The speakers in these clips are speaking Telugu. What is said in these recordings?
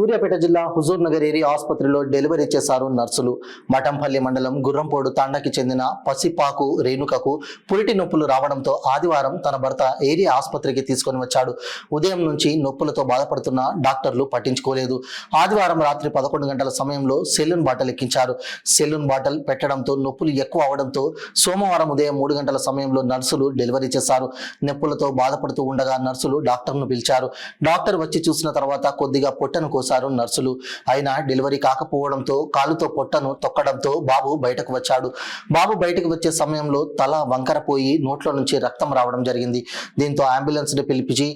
సూర్యాపేట జిల్లా హుజూర్ నగర్ ఏరియా ఆసుపత్రిలో డెలివరీ చేశారు నర్సులు. మఠంపల్లి మండలం గుర్రంపోడు తాండాకి చెందిన పసిపాకు రేణుకకు పురిటి నొప్పులు రావడంతో ఆదివారం తన భర్త ఏరియా ఆసుపత్రికి తీసుకొని వచ్చాడు. ఉదయం నుంచి నొప్పులతో బాధపడుతున్న డాక్టర్లు పట్టించుకోలేదు. ఆదివారం రాత్రి 11 గంటల సమయంలో సెలూన్ బాటల్ ఎక్కించారు. సెలూన్ బాటల్ పెట్టడంతో నొప్పులు ఎక్కువ అవడంతో సోమవారం ఉదయం 3 గంటల సమయంలో నర్సులు డెలివరీ చేశారు. నొప్పులతో బాధపడుతూ ఉండగా నర్సులు డాక్టర్ను పిలిచారు. డాక్టర్ వచ్చి చూసిన తర్వాత కొద్దిగా పొట్టను కోసారు నర్సులు. అయినా డెలివరీ కాకపోవడంతో కాలుతో పొట్టను తొక్కడంతో బాబు బయటకు వచ్చాడు. బాబు బయటకు వచ్చే సమయంలో తల వంకరపోయి నోట్లో నుంచి రక్తం రావడం జరిగింది. దీంతో అంబులెన్స్ ని పిలిపించి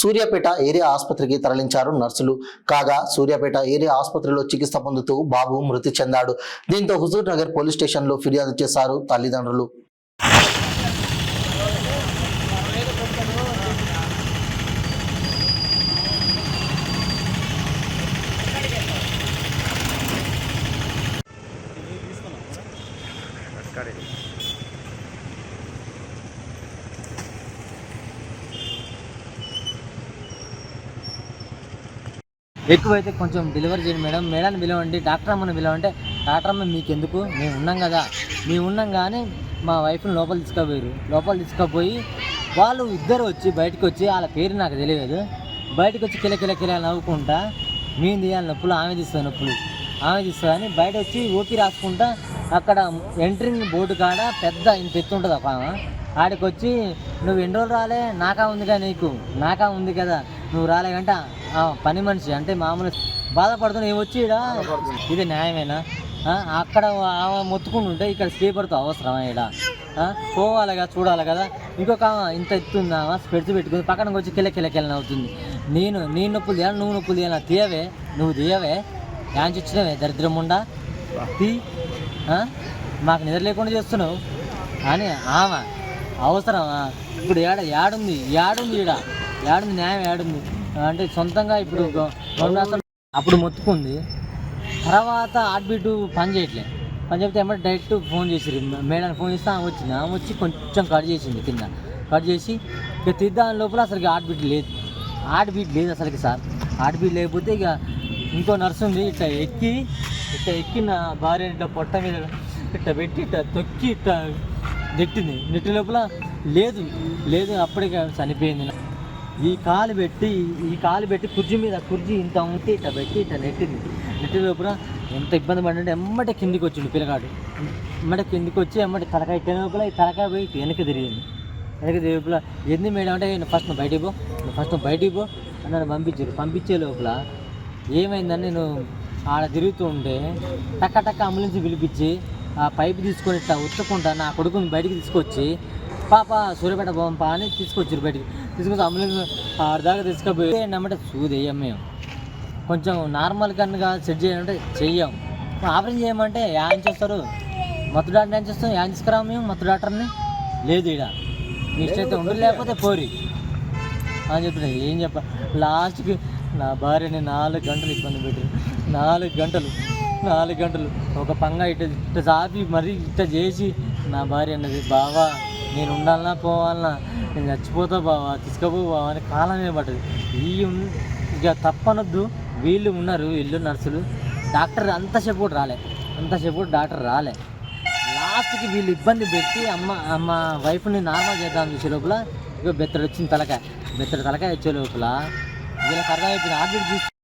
సూర్యాపేట ఏరియా ఆసుపత్రికి తరలించారు నర్సులు. కాగా సూర్యాపేట ఏరియా ఆసుపత్రిలో చికిత్స పొందుతూ బాబు మృతి చెందాడు. దీంతో హుజూర్ నగర్ పోలీస్ స్టేషన్లో ఫిర్యాదు చేశారు తల్లిదండ్రులు. ఎక్కువైతే కొంచెం డెలివరీ చేయండి మేడం, మేడాన్ని పిలవండి, డాక్టర్ అమ్మని పిలవంటే డాక్టర్ అమ్మ మీకు ఎందుకు, మేము ఉన్నాం కదా, మేము ఉన్నాం కానీ మా వైఫ్ని లోపల తీసుకుపోయి వాళ్ళు ఇద్దరు వచ్చి బయటకు వచ్చి వాళ్ళ పేరు నాకు తెలియదు, బయటకు వచ్చి కిల నవ్వుకుంటా మేము తీయాలి నొప్పులు, ఆమె తీస్తుంది అని బయట వచ్చి ఓపీ రాసుకుంటా అక్కడ ఎంట్రింగ్ బోర్డు కాడ పెద్ద ఇంత ఎత్తు ఉంటుంది ఒక ఆడికి వచ్చి నువ్వు ఎన్ని రోజులు రాలే, నాకా ఉంది కదా నువ్వు రాలేకంటే పని మనిషి అంటే మామూలు బాధపడుతున్నా ఏమి వచ్చి ఇది న్యాయమేనా? అక్కడ ఆమె మొత్తుకుంటుంటే ఇక్కడ స్లీపర్తో అవసరమా? ఇక్కడ పోవాలి కదా, చూడాలి కదా. ఇంకొక ఇంత ఎత్తుందామా స్పెడ్స్ పెట్టుకుని పక్కనకి వచ్చి కిల అవుతుంది. నీ నొప్పులు తీయాలి, నువ్వు నొప్పులు తీయాలి, నువ్వు తీయవే యాంచి వచ్చినవే దరిద్రం ఉండా మాకు నిద్ర లేకుండా చేస్తున్నావు అని ఆమె అవసరమా? ఇప్పుడు ఏడుంది న్యాయం ఏడుంది అంటే సొంతంగా ఇప్పుడు అప్పుడు మొత్తుకుంది. తర్వాత హార్ట్ బీట్ పని చెప్తే ఏమంటే డైరెక్ట్ ఫోన్ చేసిరు, మేడం ఫోన్ చేస్తే ఆమె వచ్చి కొంచెం కట్ చేసింది, కింద కట్ చేసి ఇక తీద్దాని లోపల అసలుకి హార్ట్ బీట్ లేదు అసలుకి సార్. హార్ట్ బీట్ లేకపోతే ఇక ఇంకో నర్సు ఉంది ఇట్లా ఎక్కి నా భార్య ఇట్లా పొట్ట మీద ఇట్లా పెట్టి ఇట్లా తొక్కి ఇట్లా నెట్టి లోపల లేదు అప్పటికే చనిపోయింది. ఈ కాలు పెట్టి కుర్జీ ఇంత ఉంటే ఇట్లా పెట్టి ఇట్లా నెట్టి లోపల ఎంత ఇబ్బంది పడింటే ఎమ్మటే కిందికి వచ్చిండు పిల్లగాడు. కిందికి వచ్చి ఎమ్మటి తలకాయ ఇట్టే లోపల ఈ తలకాయ పోయి వెనక్కి తిరిగింది. లోపల ఎందుకు మేడం అంటే ఫస్ట్ నువ్వు బయటికి పో అన్నాడు. పంపించే లోపల ఏమైందని నేను ఆడ తిరుగుతూ ఉంటే టక్క అంబులెన్స్ పిలిపించి ఆ పైపు తీసుకొని ఇట్లా ఉత్తకుంటా నా కొడుకుని బయటికి తీసుకొచ్చి పాప సూర్యాపేట పోంపా అని తీసుకొచ్చారు. బయటికి తీసుకొచ్చి అంబులెన్స్ ఆడదాకా తీసుకుపోయి నమ్మంటే సూదేయం మేము కొంచెం నార్మల్ కన్నుగా సెట్ చేయాలంటే చెయ్యం. ఆపరేషన్ చేయమంటే యాన్ చేస్తారు, మత్తు డాక్టర్ ఏం చేస్తాం, యాన్ తీసుకురాము మేము మత్తు డాక్టర్ని. లేదు ఇక్కడ మీ ఇష్టం అయితే ఉండి లేకపోతే పోరి అని చెప్పిన ఏం లాస్ట్కి నా భార్యని 4 గంటలు ఇబ్బంది పెట్టారు. 4 గంటలు ఒక పంగా ఇట్ట చాపి మరీ ఇట్ట చేసి నా భార్య అన్నది, బావా నేను ఉండాలన్నా పోవాలన్నా నేను చచ్చిపోతా బావా తీసుకుపో బావా అని కాలం మీద పడ్డది. ఇక తప్పనొద్దు, వీళ్ళు ఉన్నారు ఇల్లు నర్సులు, డాక్టర్ అంతసేపు డాక్టర్ రాలే. లాస్ట్కి వీళ్ళు ఇబ్బంది పెట్టి అమ్మ వైఫ్ని నార్మల్ చేద్దాం చూసే లోపల ఇక బెత్తడు వచ్చింది, తలకాయ వచ్చే లోపల వీళ్ళకి అర్థమైపోయింది. ఆర్బిట్